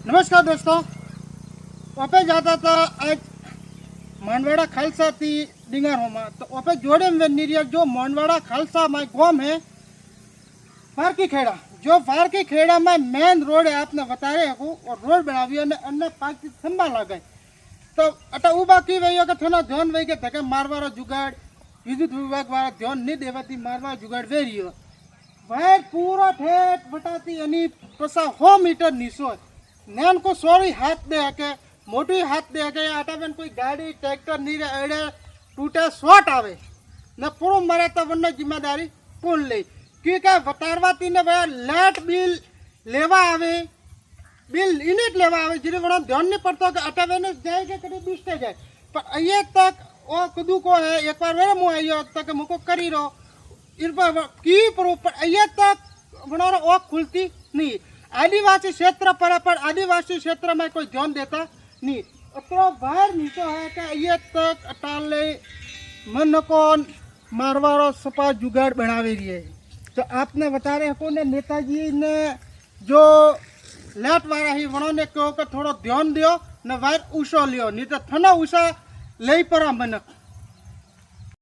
नमस्कार दोस्तों, ओपे जाता था आज मानवाड़ा खालसा थी डिंगारों में। तो ओपे जोड़े में निरिया जो मानवाड़ा खालसा में गांव है फारकी खेड़ा, जो फारकी खेड़ा में मेन रोड है आपने बता रहे हो और रोड बनावी अन्य पाक संभाला गए। तो अटा उबा की वही कि थोड़ा ध्यान वही के धक्के मारवारो जुगाड़ विद्युत विभाग वाला ध्यान नहीं देवाती मारवा जुगाड़ वेरी हो वायर पूरा ठेठ बटाती यानी पसा 100 मीटर नीचो नैन को सॉरी हाथ दे के मोटी हाथ दे के आटा में कोई गाड़ी ट्रैक्टर नहीं अड़े टूटे शॉट आवे न पूरा मरे तो वरना जिम्मेदारी कौन ले क्योंकि वतारवाती ने भाई लाइट बिल लेवा आवे बिल यूनिट लेवा आवे जिन्हें बड़ा ध्यान नहीं पड़ता कि आटा में जाए के कभी दूसरे जाए पर ये तक वो खुद को है एक बार मेरे मुँह आई तक मुझको करी रहो इस पर की पर ये तक बना रहा वो खुलती नहीं। आदिवासी क्षेत्र पर आदिवासी क्षेत्र में कोई ध्यान देता नहीं। तो बाहर नीचे है कि ये तक अटाले मन को मारवाड़ो सपा जुगाड़ बनावे रही है। तो आपने बता रहे को ने नेताजी ने जो लाइट वाला ही उन्होंने कहो कि थोड़ा ध्यान दियो न वायर ऊषो लियो नहीं तो थना ऊषा ले पड़ा मन